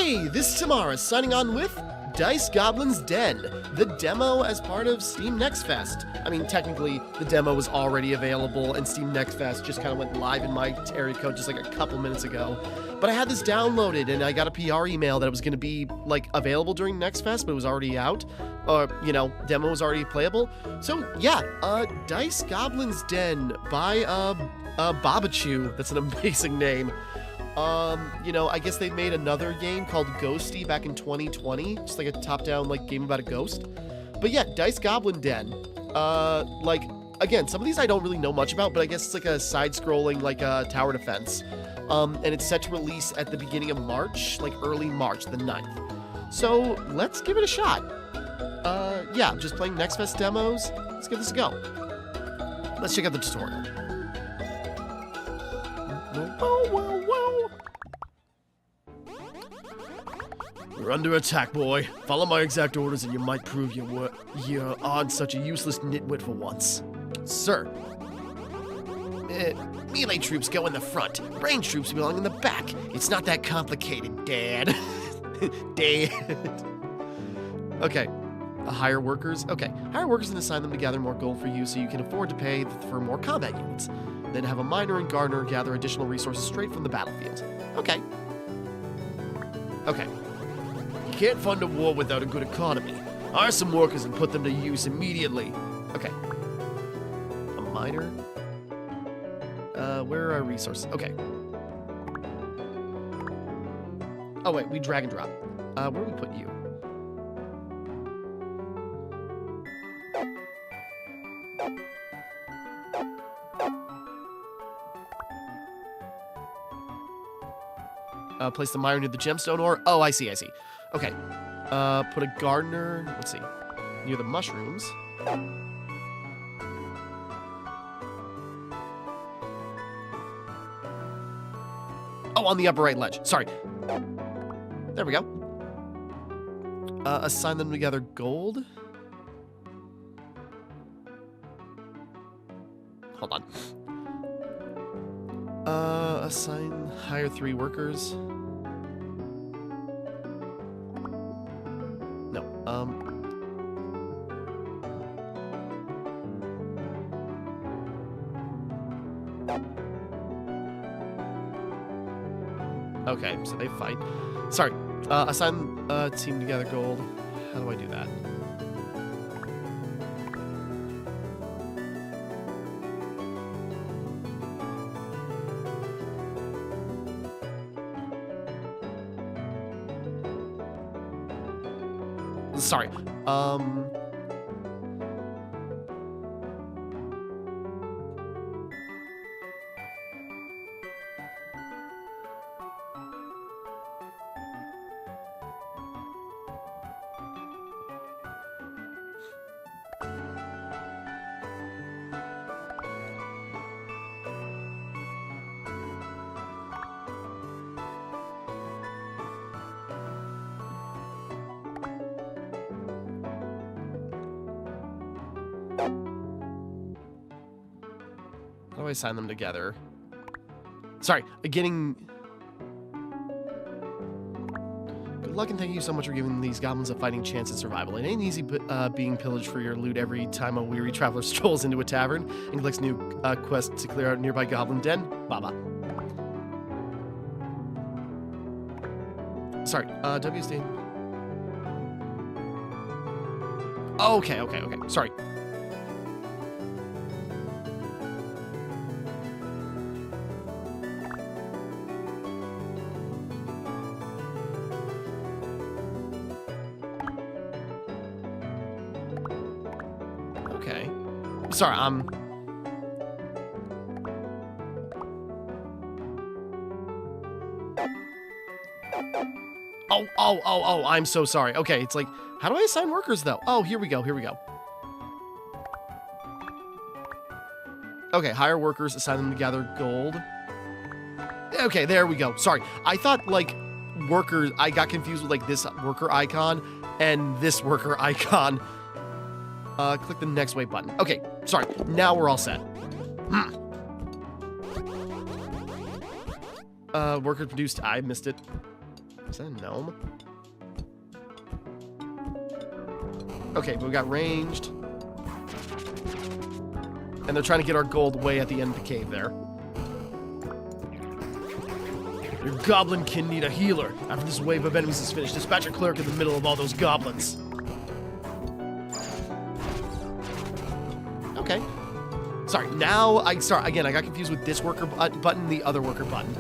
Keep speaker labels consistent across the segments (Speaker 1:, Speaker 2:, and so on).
Speaker 1: Hey, this is Timmara signing on with Dice Goblin's Den, the demo as part of Steam Next Fest. I mean, technically, the demo was already available, and Steam Next Fest just kind of went live in my area code just like a couple minutes ago. But I had this downloaded, and I got a PR email that it was going to be, like, available during Next Fest, but it was already out. Demo was already playable. So, yeah, Dice Goblin's Den by, Babachu. That's an amazing name. I guess they made another game called Ghosty back in 2020, just like a top-down, like, game about a ghost. But yeah, Dice Goblin Den. Again, some of these I don't really know much about, but I guess it's like a side-scrolling, like, tower defense. And it's set to release at the beginning of March, like early March, the 9th. So, let's give it a shot. Yeah, just playing Next Fest demos. Let's give this a go. Let's check out the tutorial. You're under attack, boy. Follow my exact orders and you might prove you're on such a useless nitwit for once. Sir. Melee troops go in the front. Range troops belong in the back. It's not that complicated, Dad. Dad. Okay. Hire workers. Okay. Hire workers and assign them to gather more gold for you so you can afford to pay for more combat units. Then have a miner and gardener gather additional resources straight from the battlefield. Okay. Okay. You can't fund a war without a good economy. Hire some workers and put them to use immediately. Okay. A miner. Where are our resources? Okay. Oh, wait, we drag and drop. Where do we put you? Place the miner near the gemstone ore. Oh, I see. Okay. Put a gardener, let's see, near the mushrooms. Oh, on the upper right ledge. Sorry. There we go. Assign them to gather gold. Hold on. Hire 3 workers. No. Okay, so they fight. Sorry. Assign team to gather gold. How do I do that? Sorry. How do I assign them together? Sorry, getting... Good luck and thank you so much for giving these goblins a fighting chance at survival. It ain't easy being pillaged for your loot every time a weary traveler strolls into a tavern and collects new quests to clear out a nearby goblin den. Baba. Sorry, WSD. Okay. Sorry. Okay. Sorry, Oh, I'm so sorry. Okay, it's like, how do I assign workers, though? Oh, here we go. Okay, hire workers, assign them to gather gold. Okay, there we go. Sorry. I thought, like, workers, I got confused with, like, this worker icon and this worker icon. Click the next wave button. Okay, sorry. Now we're all set. Worker produced. I missed it. Is that a gnome? Okay, but we got ranged. And they're trying to get our gold way at the end of the cave there. Your goblin can need a healer. After this wave of enemies is finished, dispatch a cleric in the middle of all those goblins. Okay. Sorry, now again, I got confused with this worker button, the other worker button.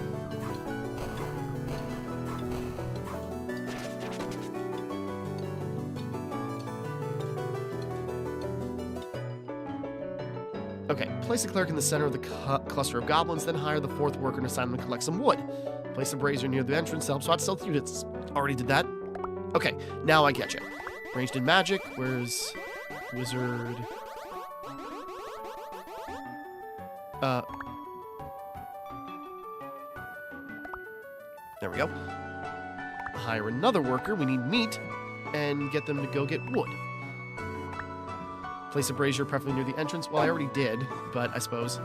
Speaker 1: Okay, place a cleric in the center of the cluster of goblins, then hire the fourth worker and assign them to collect some wood. Place a brazier near the entrance to help swat stealth units. Already did that. Okay, now I get you. Ranged in magic, where's wizard? There we go. Hire another worker, we need meat, and get them to go get wood. Place a brazier preferably near the entrance. Well, I already did, but I suppose.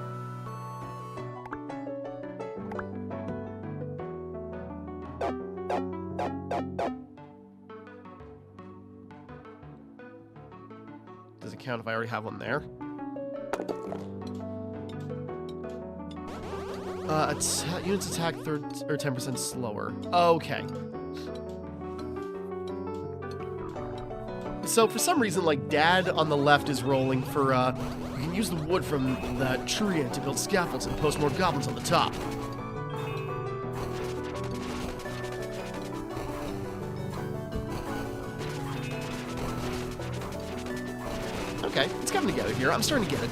Speaker 1: Does it count if I already have one there? Units attack 10% slower. Okay. So for some reason, like, Dad on the left is rolling for, you can use the wood from that tree to build scaffolds and post more goblins on the top. Okay, it's coming together here. I'm starting to get it.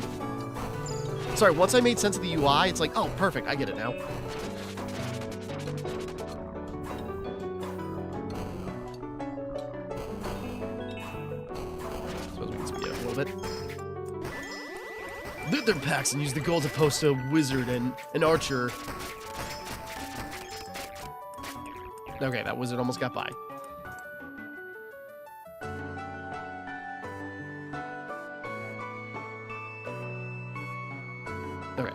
Speaker 1: Sorry, once I made sense of the UI, it's like, oh, perfect, I get it now. Suppose we can speed it up a little bit. Loot their packs and use the gold to post a wizard and an archer. Okay, that wizard almost got by. Okay.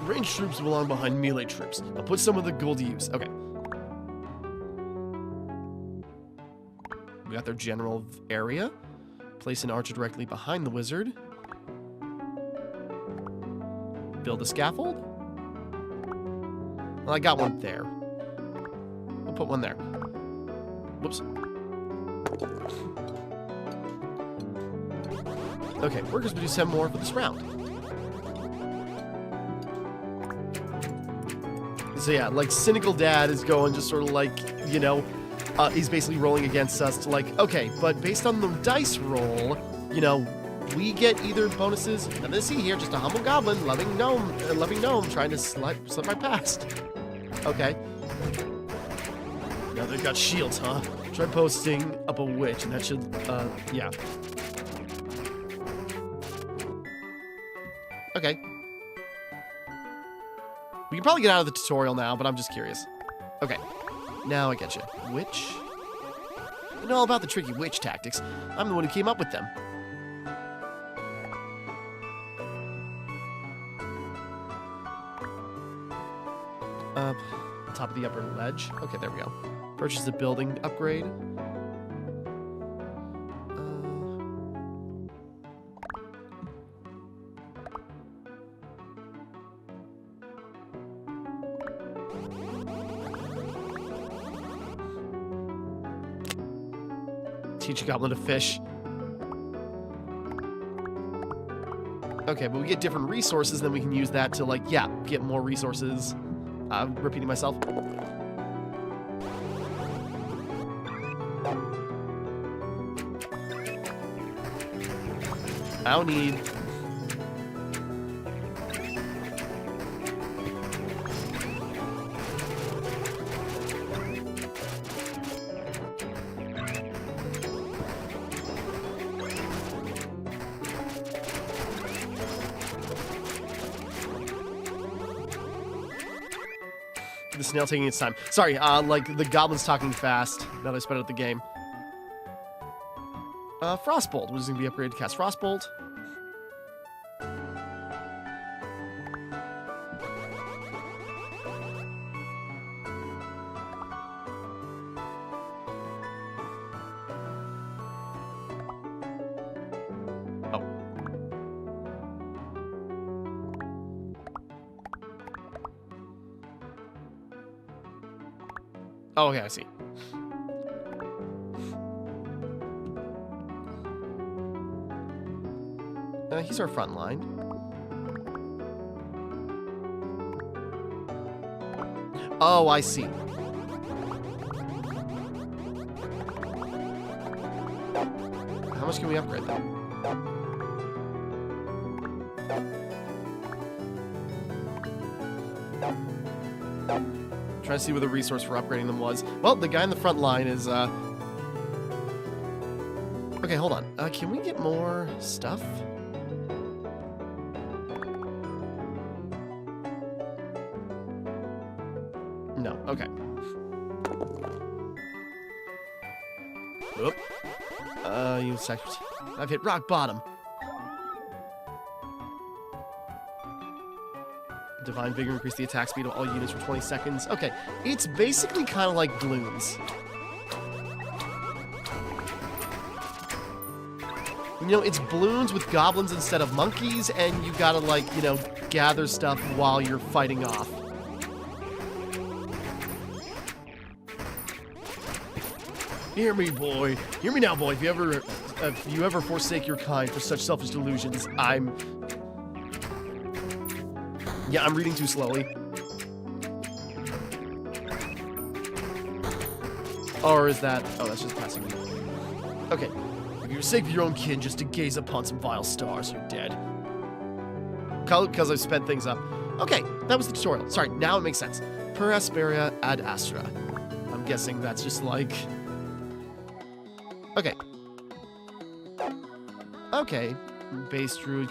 Speaker 1: Ranged troops belong behind melee troops. I'll put some of the gold to use. Okay. We got their general area. Place an archer directly behind the wizard. Build a scaffold. Well, I got one there. We'll put one there. Whoops. Okay, workers produce 7 more for this round. So yeah, like, Cynical Dad is going just sort of like, you know, he's basically rolling against us to like, okay, but based on the dice roll, you know, we get either bonuses, nothing to see here, just a humble goblin, loving gnome, trying to slip right past. Okay. Now they've got shields, huh? Try posting up a witch, and that should, yeah. Okay. We can probably get out of the tutorial now, but I'm just curious. Okay. Now I get you. Witch? You know all about the tricky witch tactics. I'm the one who came up with them. Top of the upper ledge. Okay, there we go. Purchase a building upgrade. Teach a goblin to fish. Okay, but we get different resources, then we can use that to, like, yeah, get more resources. Repeating myself. I'll need... The snail taking its time. Sorry, like, the goblin's talking fast now that I sped up the game. Frostbolt, which is going to be upgraded to cast Frostbolt. Oh, okay, I see. He's our front line. Oh, I see. How much can we upgrade them? Trying to see where the resource for upgrading them was. Well, the guy in the front line is, Okay, hold on. Can we get more stuff? No, okay. Oop. I've hit rock bottom. Divine Vigor increase the attack speed of all units for 20 seconds. Okay, it's basically kind of like balloons. You know, it's balloons with goblins instead of monkeys, and you gotta, like, you know, gather stuff while you're fighting off. Hear me, boy. Hear me now, boy. If you ever forsake your kind for such selfish delusions, Yeah, I'm reading too slowly. Or is that... Oh, that's just passing me. Okay. If you forsake your own kin just to gaze upon some vile stars, you're dead. Because I've sped things up. Okay, that was the tutorial. Sorry, now it makes sense. Per Asperia ad Astra. I'm guessing that's just like... Okay. Okay. Base Druid...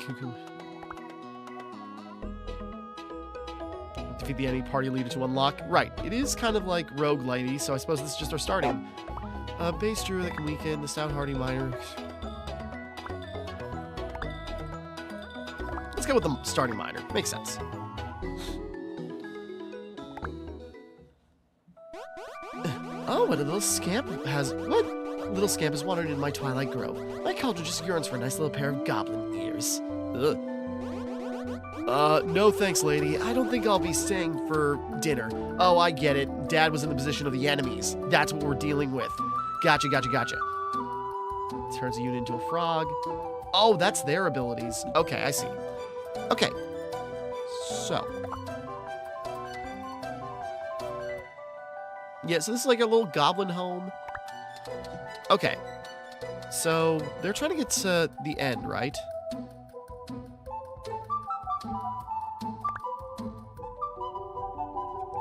Speaker 1: Defeat the enemy party leader to unlock. Right. It is kind of like roguelite-y, so I suppose this is just our starting. Base Druid that can weaken the stout hardy miner. Let's go with the starting miner. Makes sense. Oh, what a little scamp has... What? Little scamp has wandered in my twilight grove. My cauldron just yearns for a nice little pair of goblin ears. Ugh. No thanks, lady. I don't think I'll be staying for dinner. Oh, I get it. Dad was in the position of the enemies. That's what we're dealing with. Gotcha, gotcha, gotcha. Turns a unit into a frog. Oh, that's their abilities. Okay, I see. Okay. So. Yeah, so this is like a little goblin home. Okay. So, they're trying to get to the end, right?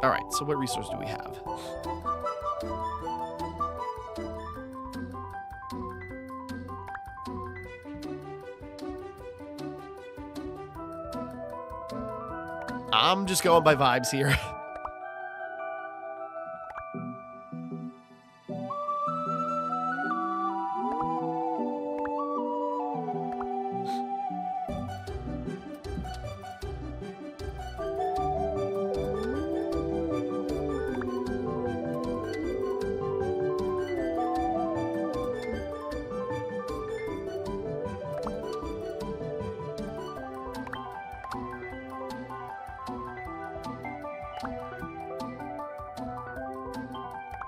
Speaker 1: Alright, so what resource do we have? I'm just going by vibes here.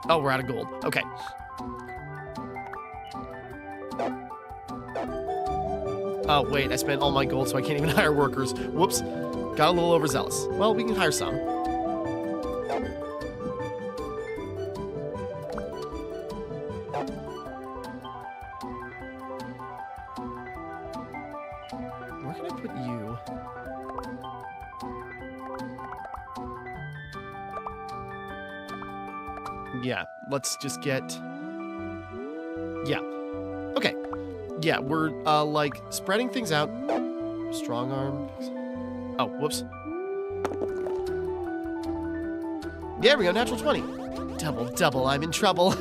Speaker 1: Oh, we're out of gold. Okay. Oh, wait, I spent all my gold, so I can't even hire workers. Whoops. Got a little overzealous. Well, we can hire some. Where can I put you? Yeah, let's just get... Yeah. Okay. Yeah, we're, like, spreading things out. Strong arm. Oh, whoops. There we go, natural 20. Double, double, I'm in trouble.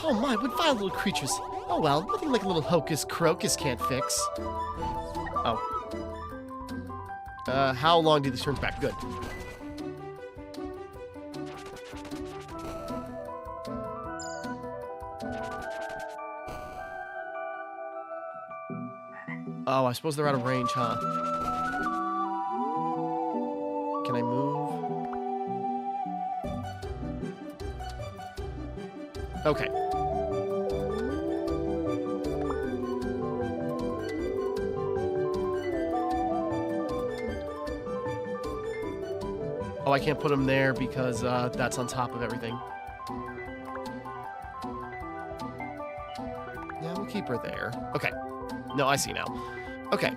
Speaker 1: Oh my, what vile little creatures. Oh well, nothing like a little hocus crocus can't fix. Oh. How long do these turns back? Good. Oh, I suppose they're out of range, huh? Can I move? Okay. Oh, I can't put him there because that's on top of everything. Yeah, we'll keep her there. Okay. No, I see now. Okay.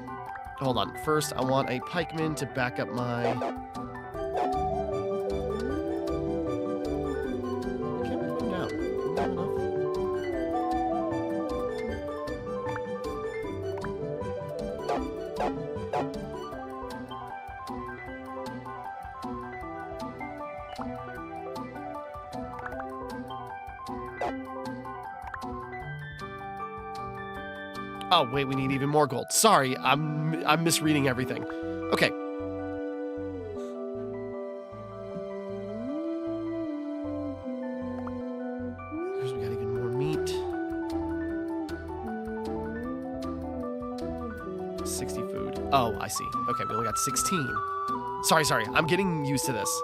Speaker 1: Hold on. First, I want a pikeman to back up my... I can't put him down. Isn't that enough? Oh, wait, we need even more gold. Sorry, I'm misreading everything. Okay. Here's, we got even more meat. 60 food. Oh, I see. Okay, we only got 16. Sorry, I'm getting used to this.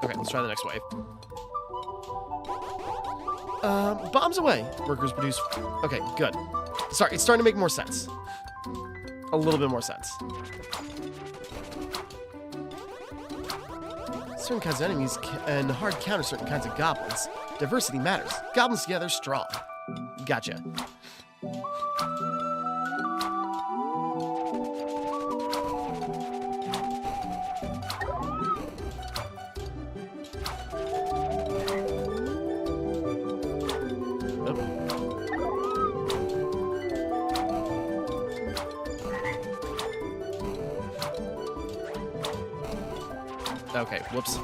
Speaker 1: Okay, let's try the next wave. Bombs away. Workers produce... Okay, good. Sorry, it's starting to make more sense. A little bit more sense. Certain kinds of enemies and hard counter certain kinds of goblins. Diversity matters. Goblins together strong. Gotcha. Okay, whoops.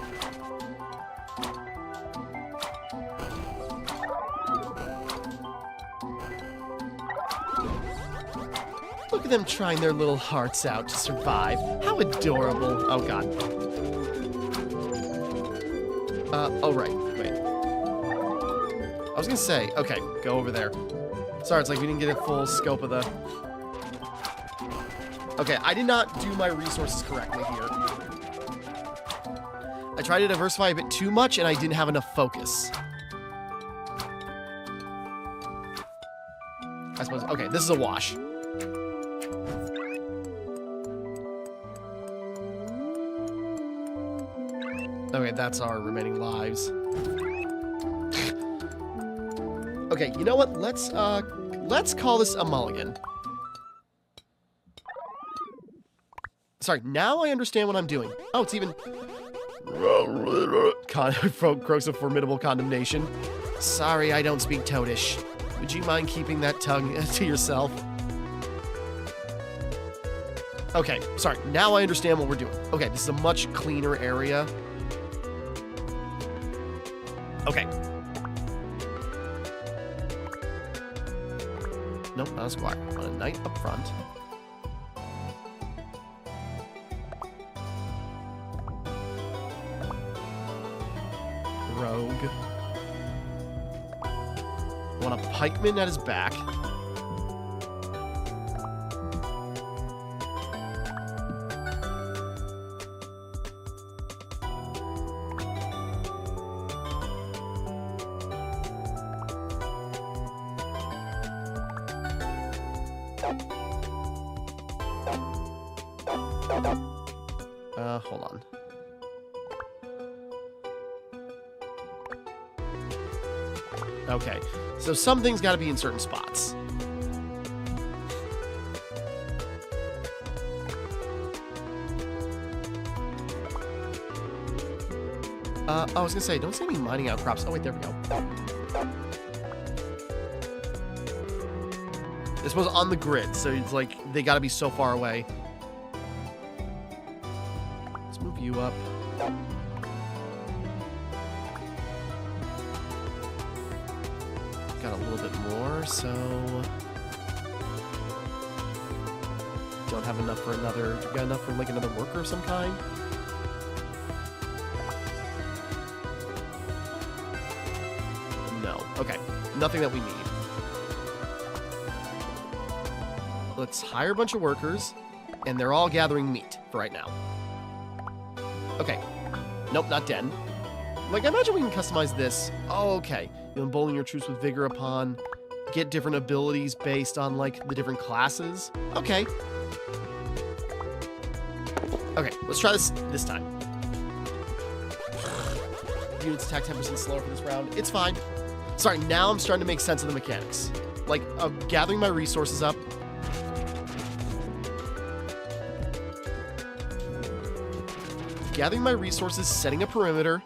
Speaker 1: Look at them trying their little hearts out to survive. How adorable. Oh, God. Oh, right. Wait. I was gonna say, okay, go over there. Sorry, it's like we didn't get a full scope of the... Okay, I did not do my resources correctly here. I tried to diversify a bit too much, and I didn't have enough focus. I suppose... Okay, this is a wash. Okay, that's our remaining lives. Okay, you know what? Let's call this a mulligan. Sorry, now I understand what I'm doing. Oh, it's even... Croaks of formidable condemnation. Sorry, I don't speak Toadish. Would you mind keeping that tongue to yourself? Okay, sorry, now I understand what we're doing. Okay, this is a much cleaner area. Okay. Nope, not a squire. I want a knight up front. Rogue. I want a pikeman at his back. Hold on. Okay, so something's got to be in certain spots. I was gonna say, don't see any mining outcrops. Oh, wait, there we go. This was on the grid, so it's like, they gotta be so far away. Let's move you up. Got a little bit more, so... Don't have enough for another... Got enough for, like, another worker of some kind? No. Okay. Nothing that we need. Let's hire a bunch of workers, and they're all gathering meat for right now. Okay. Nope, not den. Like, I imagine we can customize this. Oh, okay. You embolden your troops with vigor upon... Get different abilities based on, like, the different classes. Okay. Okay, let's try this time. Units attack 10% slower for this round. It's fine. Sorry, now I'm starting to make sense of the mechanics. Like, gathering my resources up. Gathering my resources, setting a perimeter.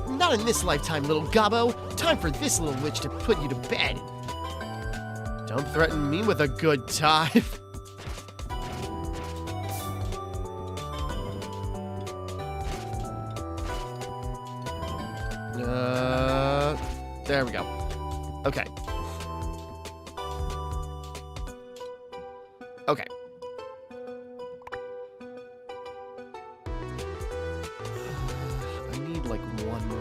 Speaker 1: Not in this lifetime, little gobbo. Time for this little witch to put you to bed. Don't threaten me with a good time. There we go. Okay. Okay. I need like one more.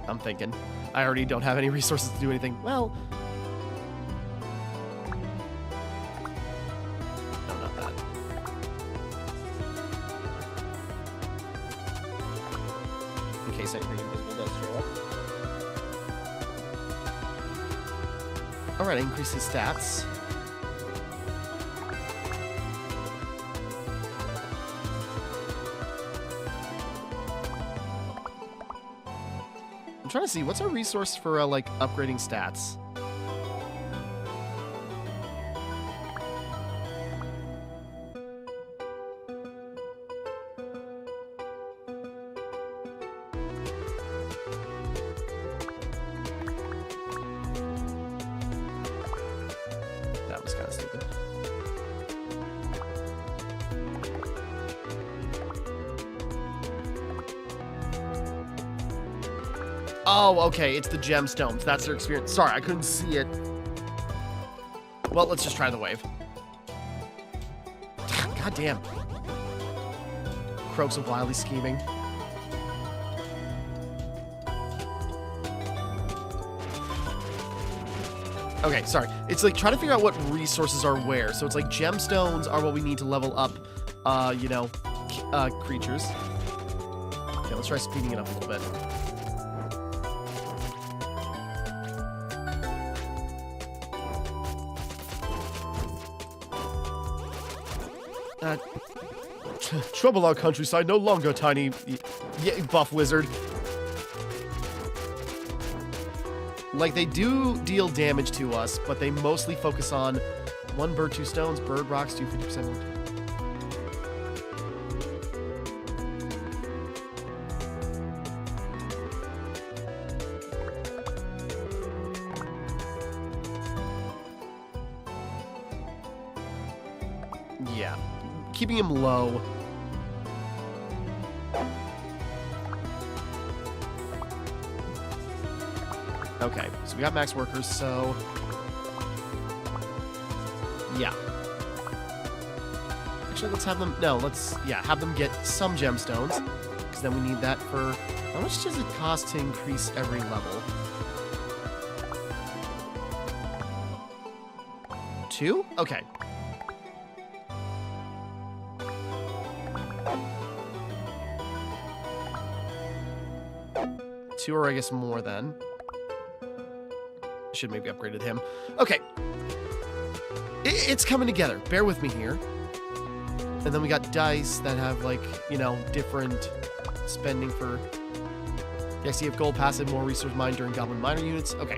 Speaker 1: I'm thinking. I already don't have any resources to do anything. Well... No, not that. In case anything invisible does show up. Alright, increase his stats. I'm trying to see, what's our resource for, like, upgrading stats? That was kind of stupid. Oh, okay, it's the gemstones. That's their experience. Sorry, I couldn't see it. Well, let's just try the wave. God damn. Croaks of wildly scheming. Okay, sorry. It's like trying to figure out what resources are where. So it's like gemstones are what we need to level up, you know, creatures. Okay, let's try speeding it up a little bit. Trouble our countryside no longer, tiny buff wizard. Like, they do deal damage to us, but they mostly focus on 1 bird, 2 stones, bird rocks, do 50% more. Yeah, keeping him low. Okay, so we got max workers, so... Yeah. Actually, let's have them... No, let's, yeah, have them get some gemstones. Because then we need that for... How much does it cost to increase every level? 2? Okay. 2 or I guess more then. Should maybe upgraded him. Okay. It's coming together. Bear with me here. And then we got dice that have, like, you know, different spending for the XP of gold, passive, more resource mined during Goblin miner units. Okay.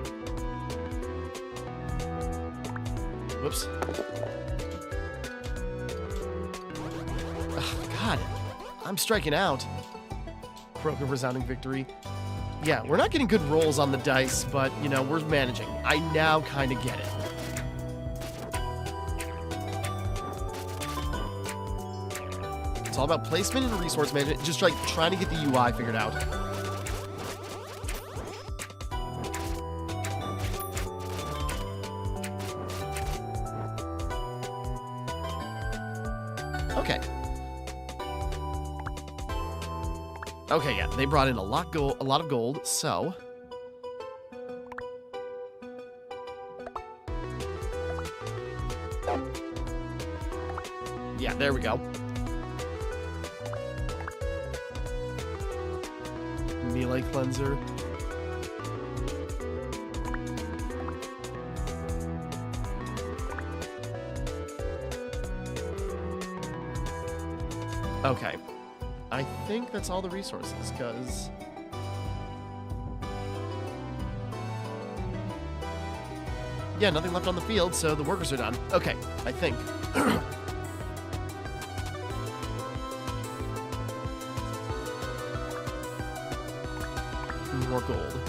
Speaker 1: Whoops. Oh, God. I'm striking out. Broke a resounding victory. Yeah, we're not getting good rolls on the dice, but, you know, we're managing. I now kind of get it. It's all about placement and resource management, just like trying to get the UI figured out. Okay. Okay, yeah, they brought in a lot of gold, so yeah, there we go. Melee cleanser. Okay. I think that's all the resources, because yeah, nothing left on the field, so the workers are done. Okay, I think. More gold.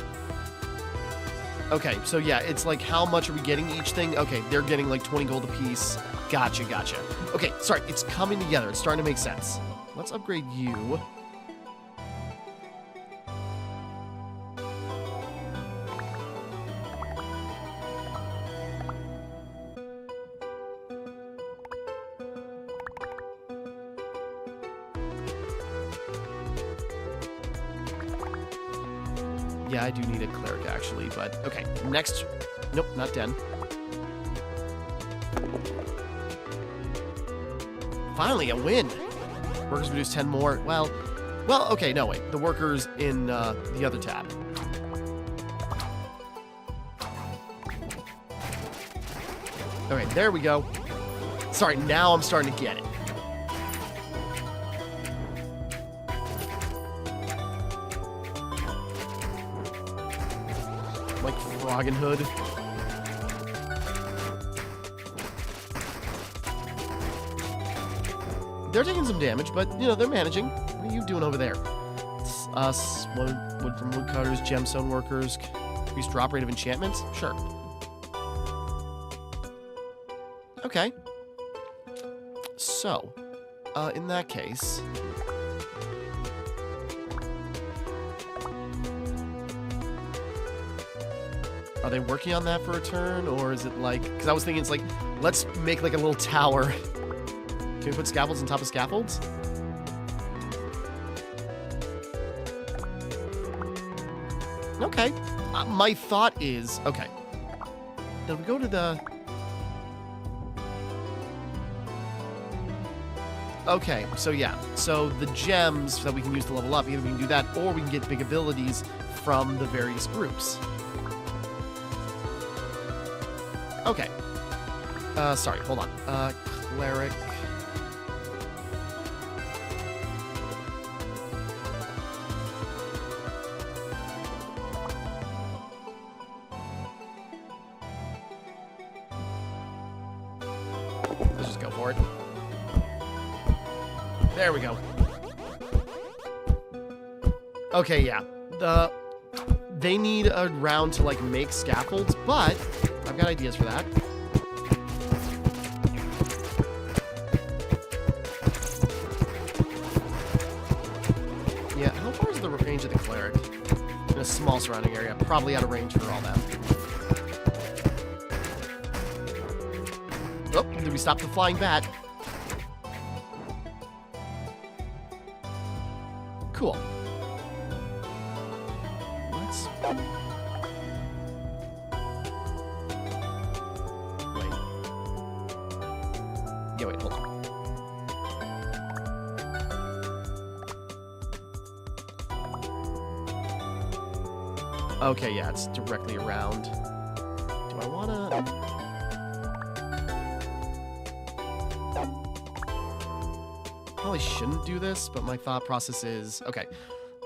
Speaker 1: Okay, so yeah, it's like how much are we getting each thing? Okay, they're getting like 20 gold apiece. Gotcha, gotcha. Okay, sorry, it's coming together. It's starting to make sense. Let's upgrade you. Yeah, I do need a cleric, actually, but okay. Next. Nope, not Den. Finally, a win! Workers reduce 10 more. Well, okay, no, wait. The workers in the other tab. Okay, there we go. Sorry, now I'm starting to get it. Like Frog and Hood. They're taking some damage, but, you know, they're managing. What are you doing over there? It's us, wood from woodcutters, gemstone workers, increased drop rate of enchantments? Sure. Okay. So, in that case... Are they working on that for a turn, or is it like... Because I was thinking it's like, let's make like a little tower. Can we put scaffolds on top of scaffolds? Okay. My thought is... Okay. Then we go to the... Okay, so yeah. So the gems that we can use to level up, either we can do that, or we can get big abilities from the various groups. Okay. Sorry, hold on. Cleric... Let's just go for it. There we go. Okay, yeah. They need a round to, like, make scaffolds, but I've got ideas for that. Yeah, how far is the range of the cleric? In a small surrounding area. Probably out of range for all that. Oh, did we stop the flying bat? Cool. Let's... Wait. Yeah, wait, hold on. Okay, yeah, it's directly around. Do I wanna... Probably shouldn't do this, but my thought process is... Okay.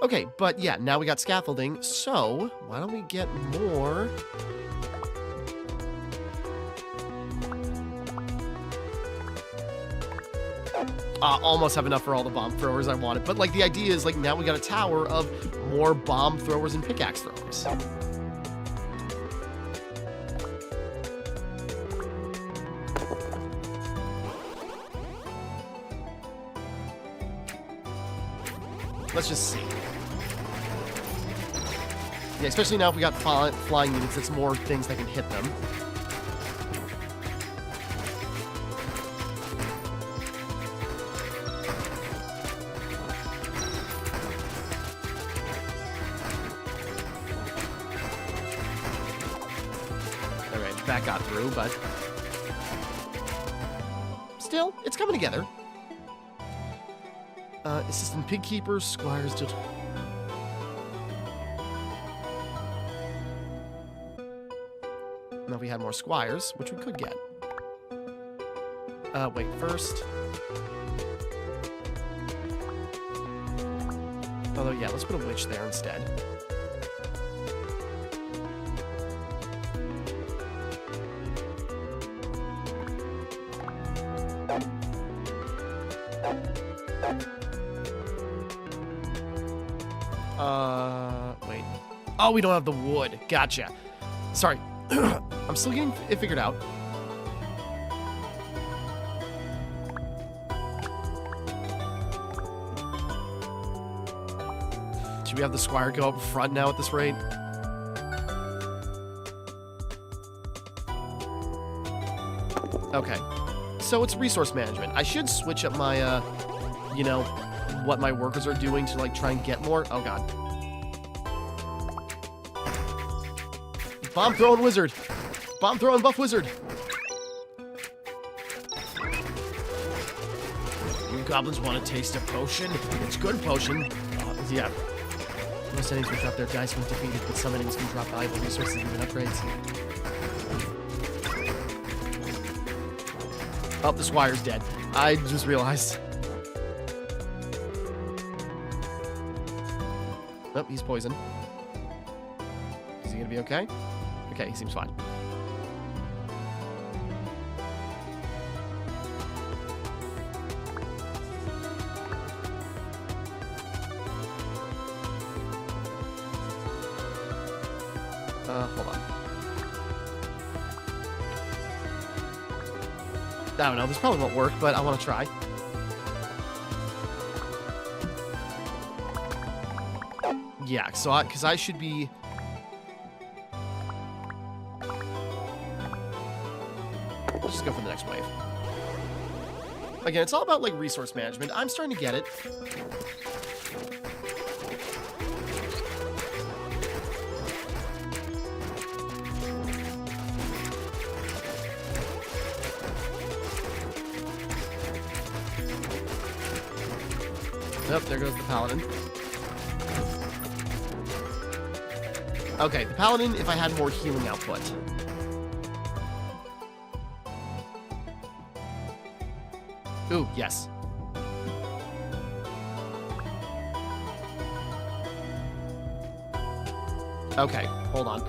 Speaker 1: Okay, but yeah, now we got scaffolding, so why don't we get more... Almost have enough for all the bomb throwers I wanted. But, like, the idea is, like, now we got a tower of more bomb throwers and pickaxe throwers. Let's just see. Yeah, especially now if we got flying units, it's more things that can hit them. Alright, that got through, but... Still, it's coming together. Assistant pig keepers, squires to... Now we had more squires, which we could get. Wait, first... Although, yeah, let's put a witch there instead. Wait. Oh, we don't have the wood. Gotcha. Sorry. I'm still getting it figured out. Should we have the squire go up front now at this rate? Okay. So it's resource management. I should switch up my, you know, what my workers are doing to, like, try and get more. Oh, God. Bomb throwing wizard. Bomb throwing buff wizard. You goblins want to taste a potion? It's good potion. Yeah. Most enemies will drop their dice when defeated, but some enemies can drop valuable resources and even upgrades. Oh, the squire's dead. I just realized. Nope, he's poisoned. Is he gonna be okay? Okay, he seems fine. Hold on. I don't know, this probably won't work, but I want to try. Yeah, so because I should be... Let's just go for the next wave. Again, it's all about, like, resource management. I'm starting to get it. Nope, there goes the paladin. Okay, the paladin, if I had more healing output. Ooh, yes. Okay, hold on.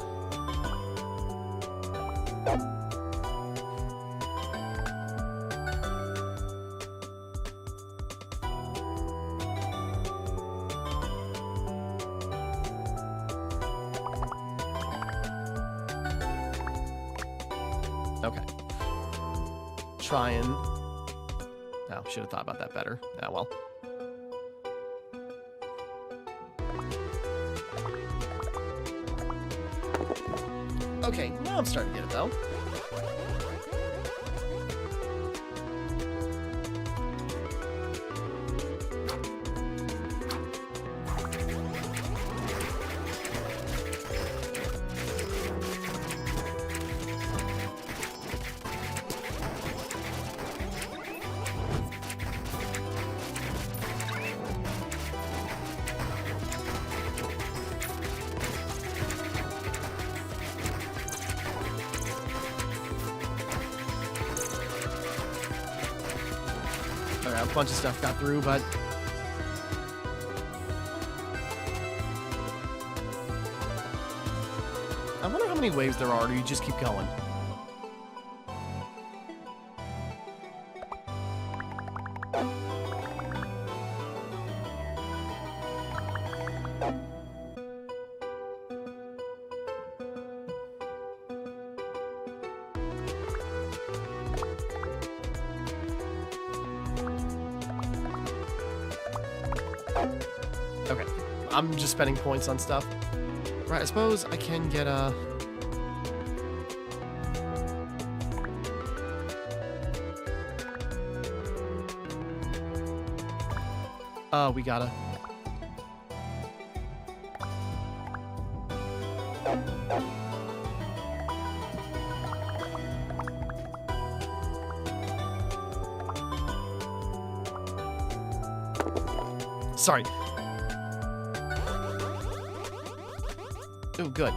Speaker 1: Okay. Try and... Oh, should have thought about that better. Ah, well. Okay, now I'm starting to get it, though. Okay, a bunch of stuff got through, but... I wonder how many waves there are, or you just keep going. Okay, I'm just spending points on stuff. Right, I suppose I can get a... we gotta... Sorry. Oh, good.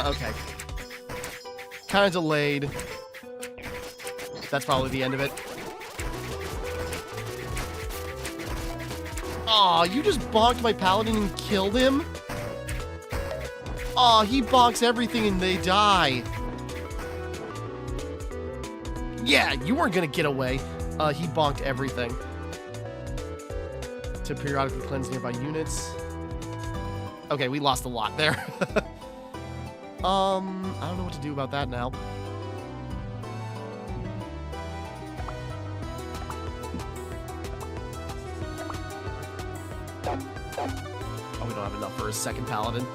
Speaker 1: Okay. Kind of delayed. That's probably the end of it. Aw, you just bonked my paladin and killed him? Aw, he bonks everything and they die. Yeah, you weren't gonna get away. He bonked everything. To periodically cleanse nearby units. Okay, we lost a lot there. I don't know what to do about that now. Oh, we don't have enough for a second paladin.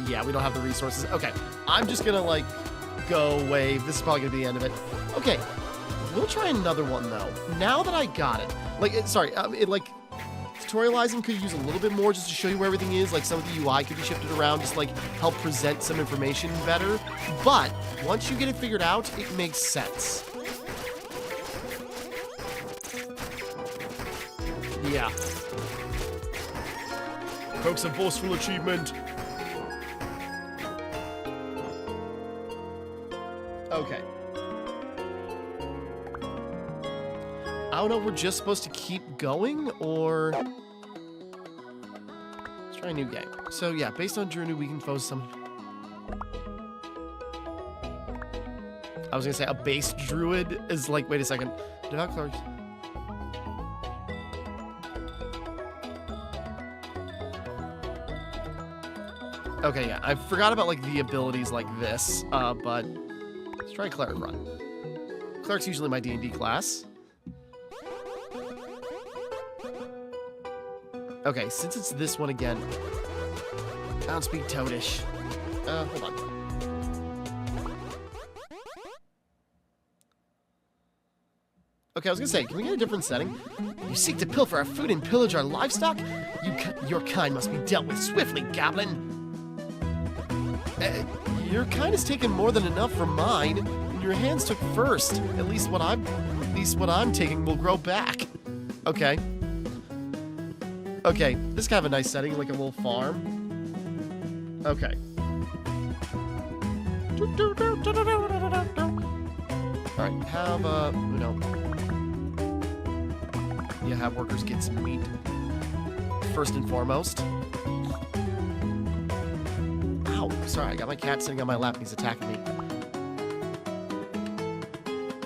Speaker 1: Yeah, we don't have the resources. Okay, I'm just gonna, like, go wave. This is probably gonna be the end of it. Okay, we'll try another one, though. Now that I got it. Like, tutorializing could use a little bit more just to show you where everything is. Like, some of the UI could be shifted around, just, like, help present some information better. But once you get it figured out, it makes sense. Yeah. Coax a boastful achievement. Okay. I don't know if we're just supposed to keep going, or... Let's try a new game. So, yeah, based on Journey, we can pose some... I was gonna say, a base druid is like... Wait a second. Devout clerics... Okay, yeah, I forgot about, like, the abilities like this, but... Let's try Cleric Run. Cleric's usually my D&D class. Okay, since it's this one again... I don't speak Toadish. Hold on. Okay, I was gonna say, can we get a different setting? You seek to pilfer our food and pillage our livestock? Your kind must be dealt with swiftly, Goblin! Your kind has taken more than enough from mine, and your hands took first. At least what I'm taking will grow back. Okay. Okay, this is kind of a nice setting, like a little farm. Okay. Alright, have, you have workers get some meat. First and foremost. Ow, sorry, I got my cat sitting on my lap and he's attacking me.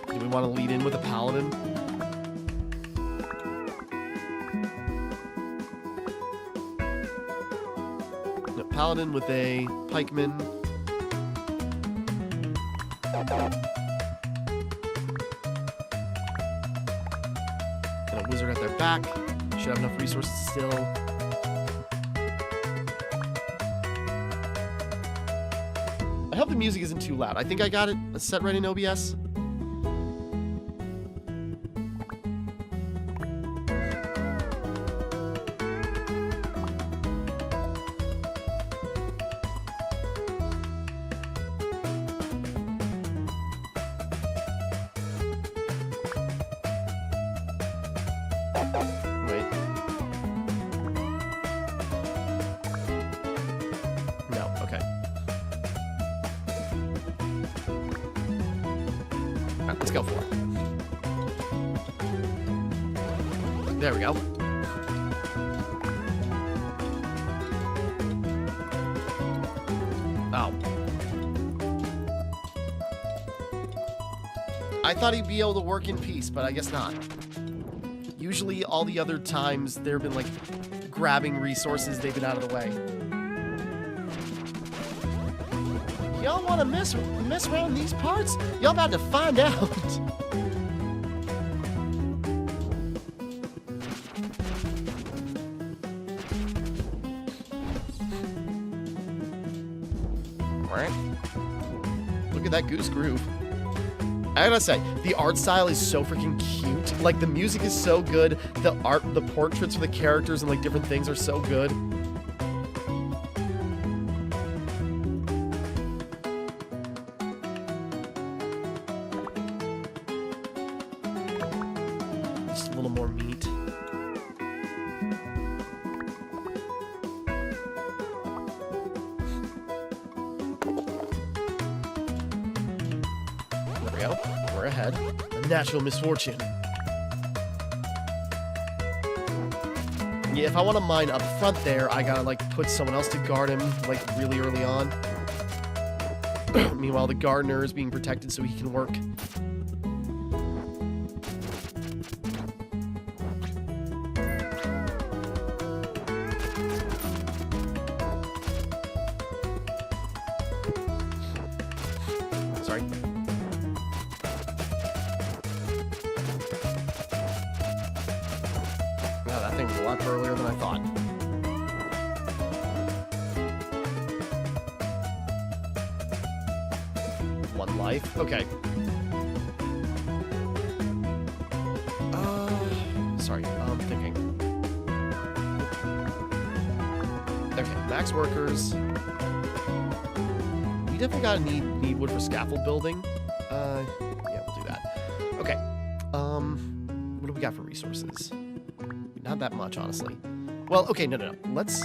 Speaker 1: Do we want to lead in with a paladin? No, paladin with a pikeman. And a wizard at their back. Should have enough resources still. I hope the music isn't too loud. I think I got it set right in OBS. Alright, let's go for it. There we go. Oh. I thought he'd be able to work in peace, but I guess not. Usually, all the other times, there have been, like, grabbing resources, they've been out of the way. Y'all want to mess around these parts? Y'all about to find out. Alright. Look at that goose groove. I gotta say, the art style is so freaking cute. Like, the music is so good. The art, the portraits of the characters and, like, different things are so good. Just a little more meat. There we go. We're ahead. A natural misfortune. Yeah, if I want to mine up front there, I gotta, like, put someone else to guard him, like, really early on. Meanwhile, the gardener is being protected so he can work. Sorry. Wow, that thing was a lot earlier than I thought. One life? Okay. Sorry, I'm thinking. Okay, max workers. We definitely gotta need wood for scaffold building. Yeah, we'll do that. Okay. What do we got for resources? Not that much, honestly. Well, okay, no. Let's...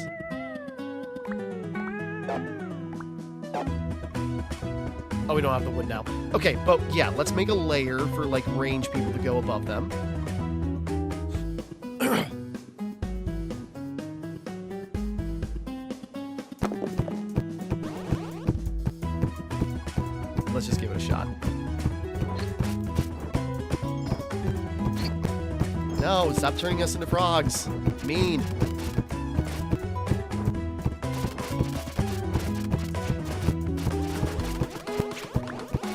Speaker 1: Oh, we don't have the wood now. Okay, but yeah, let's make a layer for, like, range people to go above them. Let's just give it a shot. No, stop turning us into frogs. Mean.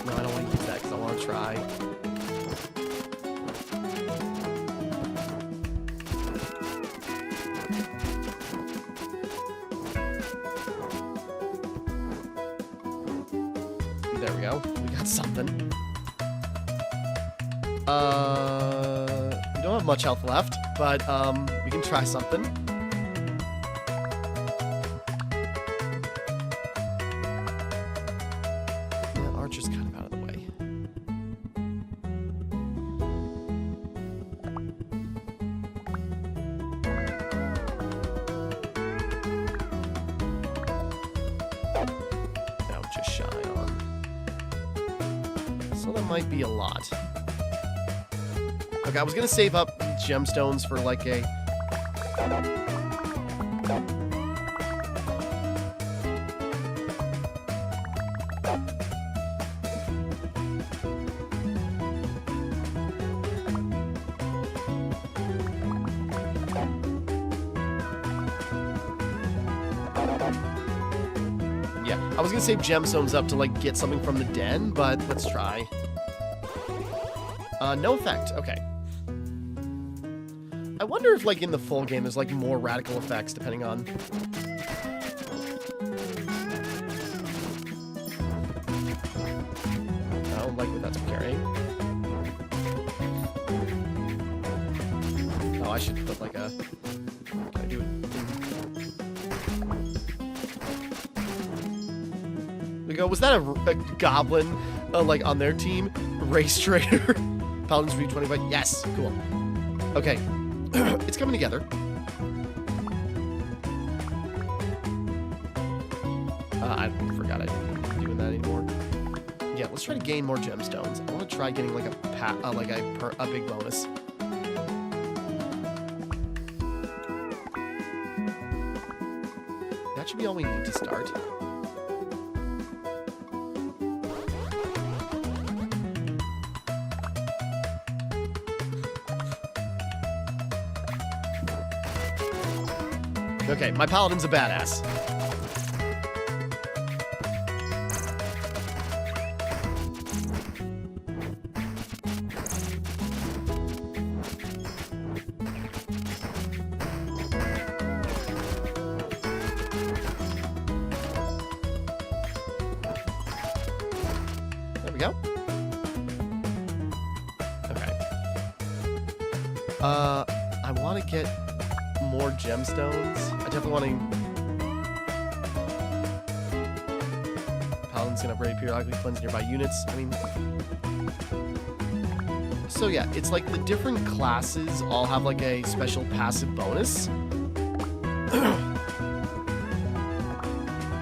Speaker 1: No, I don't want to use that because I want to try. There we go. We got something. We don't have much health left, but we can try something. Yeah, Archer's kind of out of the way. Now just shy on. So that might be a lot. Okay, I was gonna save up gemstones for like a... Yeah, I was gonna save gemstones up to like get something from the den, but let's try. No effect. Okay. I wonder if, like, in the full game, there's, like, more radical effects, depending on... I don't like what that's carrying. Oh, I should put, like, a... Can I do it? We go, was that a goblin, like, on their team? Race trader? Paladins V25? Yes! Cool. Okay. It's coming together. I forgot I didn't doing that anymore. Yeah, let's try to gain more gemstones. I want to try getting like a big bonus. That should be all we need to start. Okay, my paladin's a badass. There we go. Okay. I want to get more gemstones. I definitely want to... Paladin's gonna upgrade periodically, cleanse nearby units. I mean... So yeah, it's like the different classes all have like a special passive bonus.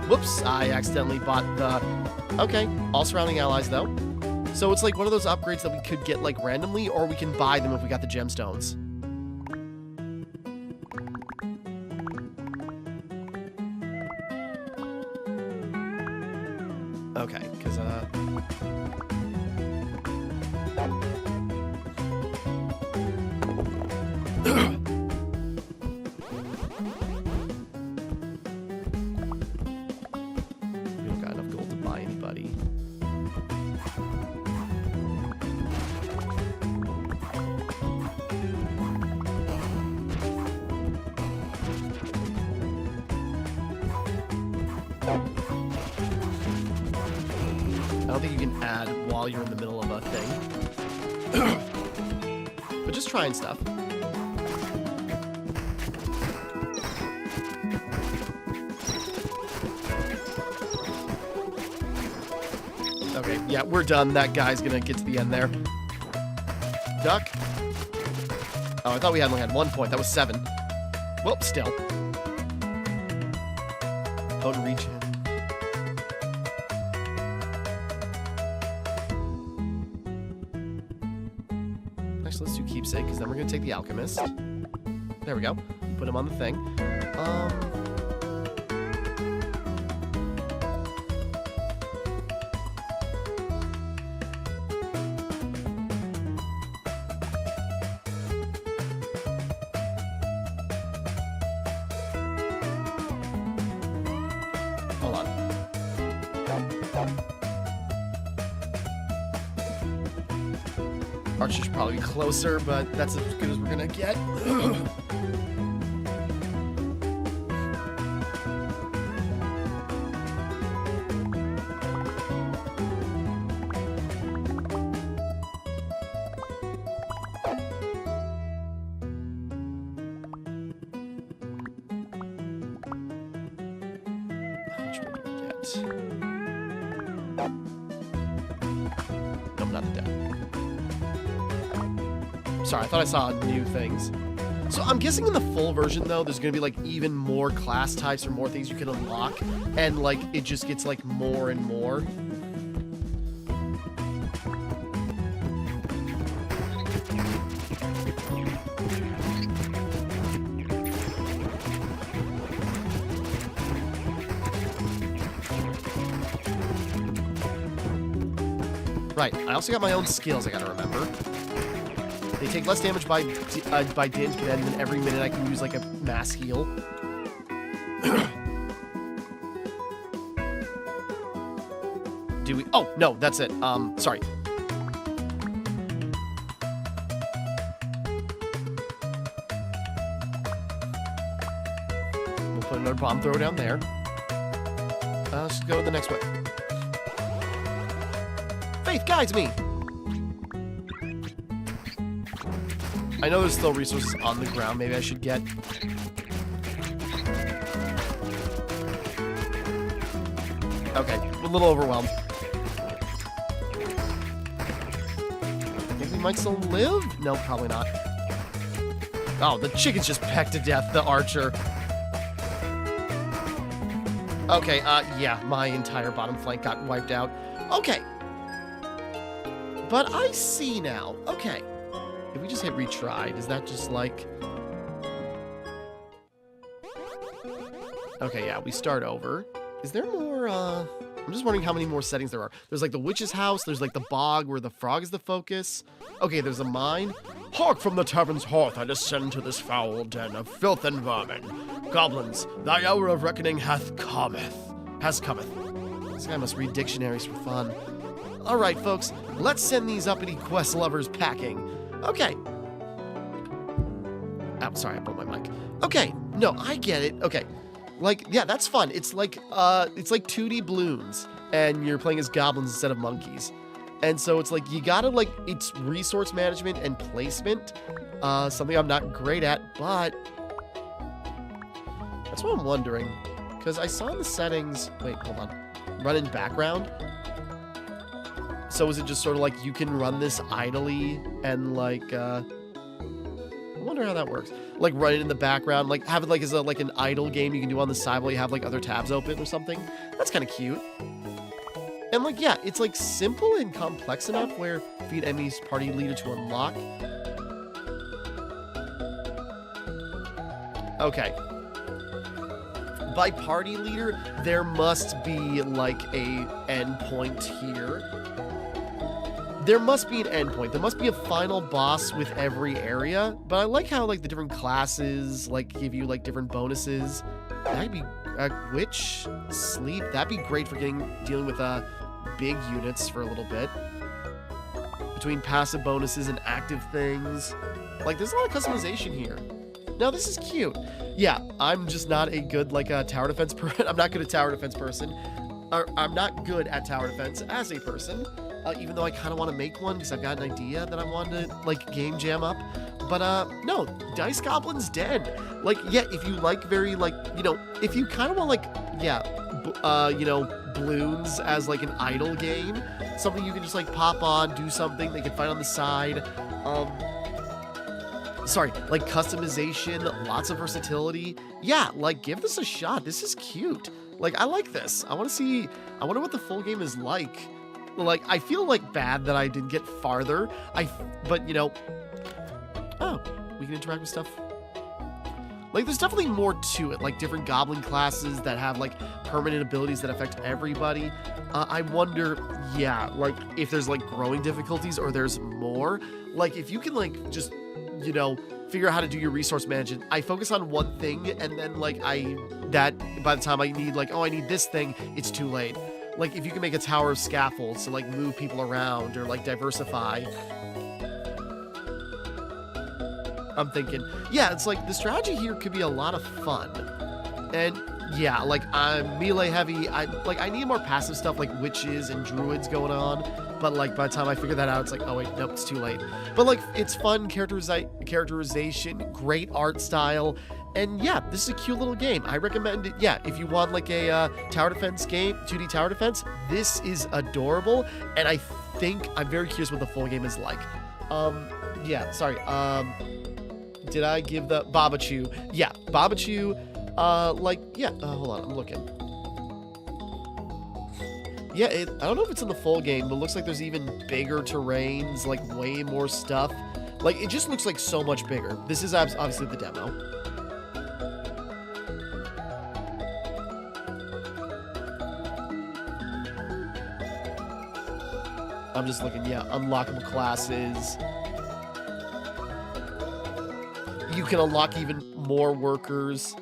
Speaker 1: Whoops, I accidentally bought the... Okay, all surrounding allies though. So it's like one of those upgrades that we could get like randomly, or we can buy them if we got the gemstones. Okay, because, we don't got enough gold to buy anybody. I don't think you can add while you're in the middle of a thing. But just trying stuff. Okay, yeah, we're done. That guy's gonna get to the end there. Duck. Oh, I thought we only had 1 point. That was 7. Well, still. Potent regen. Actually, let's do keepsake, because then we're going to take the alchemist. There we go. Put him on the thing. Hold on. Archer should probably be closer, but that's as good as we're gonna get. How much more do we get? Nope, not the death. Sorry, I thought I saw new things. So I'm guessing in the full version, though, there's going to be, like, even more class types or more things you can unlock. And, like, it just gets, like, more and more. Right, I also got my own skills I gotta remember. They take less damage by damage per end, and every minute I can use like a mass heal. Do we? Oh no, that's it. Sorry. We'll put another bomb thrower down there. Let's go to the next way. Faith guides me. I know there's still resources on the ground. Maybe I should get... Okay, a little overwhelmed. I think we might still live? No, probably not. Oh, the chicken's just pecked to death, the archer. Okay, yeah, my entire bottom flank got wiped out. Okay, But I see now. Okay. If we just hit retry, does that just like... Okay, yeah, we start over. Is there more, I'm just wondering how many more settings there are. There's like the witch's house, there's like the bog where the frog is the focus. Okay, there's a mine. Hark from the tavern's hearth, I descend to this foul den of filth and vermin. Goblins, thy hour of reckoning has cometh. This guy must read dictionaries for fun. Alright, folks, let's send these uppity quest lovers packing. Okay. Oh, sorry, I broke my mic. Okay, no, I get it. Okay. Like, yeah, that's fun. It's like 2D balloons, and you're playing as goblins instead of monkeys. And so it's like, you gotta, like, it's resource management and placement, something I'm not great at, but that's what I'm wondering. Because I saw in the settings, wait, hold on, run in background. So is it just sort of like you can run this idly and like, I wonder how that works. Like run it in the background, like have it like as a, like an idle game you can do on the side while you have like other tabs open or something. That's kind of cute. And like, yeah, it's like simple and complex enough where feed enemies party leader to unlock. Okay. By party leader, there must be like a endpoint here. There must be an endpoint. There must be a final boss with every area. But I like how like the different classes like give you like different bonuses. That'd be witch, sleep. That'd be great for dealing with big units for a little bit. Between passive bonuses and active things. Like there's a lot of customization here. Now this is cute. Yeah, I'm just not a good like tower defense person. I'm not good at tower defense person. I'm not good at tower defense as a person. Even though I kind of want to make one because I've got an idea that I want to like game jam up. But no, Dice Goblin's Den. Like, yeah, if you like very like, you know, if you kind of want like, yeah, you know, balloons as like an idle game, something you can just like pop on, do something they can find on the side. Sorry, like customization, lots of versatility. Yeah, like give this a shot. This is cute. Like I like this. I wonder what the full game is like. Like, I feel like bad that I didn't get farther. But you know, oh, we can interact with stuff. Like, there's definitely more to it, like different goblin classes that have like permanent abilities that affect everybody. I wonder, yeah, like if there's like growing difficulties or there's more. Like, if you can like just, you know, figure out how to do your resource management. I focus on one thing and then like by the time I need like, oh, I need this thing, it's too late. Like, if you can make a tower of scaffolds to, like, move people around or, like, diversify. I'm thinking, yeah, it's like, the strategy here could be a lot of fun. And, yeah, like, I'm melee heavy. I need more passive stuff, like witches and druids going on. But, like, by the time I figure that out, it's like, oh, wait, nope, it's too late. But, like, it's fun characterization, great art style. And yeah, this is a cute little game. I recommend it. Yeah, if you want like a tower defense game, 2D tower defense, this is adorable. And I think I'm very curious what the full game is like. Yeah, sorry. Did I give the Babachu? Yeah, Babachu. Like, yeah. Hold on, I'm looking. Yeah, I don't know if it's in the full game, but it looks like there's even bigger terrains, like way more stuff. Like, it just looks like so much bigger. This is obviously the demo. I'm just looking, yeah, unlockable classes. You can unlock even more workers.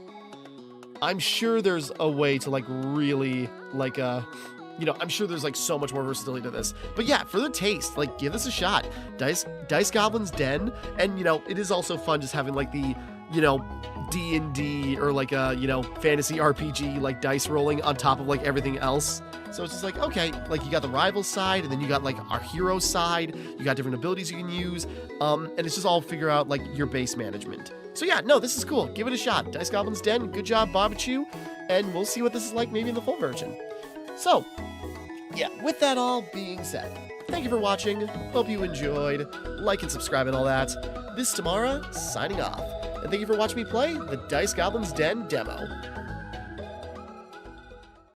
Speaker 1: I'm sure there's a way to like really like you know, I'm sure there's like so much more versatility to this. But yeah, for the taste, like give this a shot. Dice Goblin's Den, and you know, it is also fun just having like the, you know, D&D or like a, you know, fantasy RPG like dice rolling on top of like everything else. So it's just like, okay, like you got the rival side, and then you got like our hero side, you got different abilities you can use, and it's just all figure out like your base management. So yeah, no, this is cool. Give it a shot. Dice Goblin's Den, good job, Babachu, and we'll see what this is like maybe in the full version. So, yeah, with that all being said, thank you for watching. Hope you enjoyed. Like and subscribe and all that. This is Timmara, signing off. And thank you for watching me play the Dice Goblin's Den demo.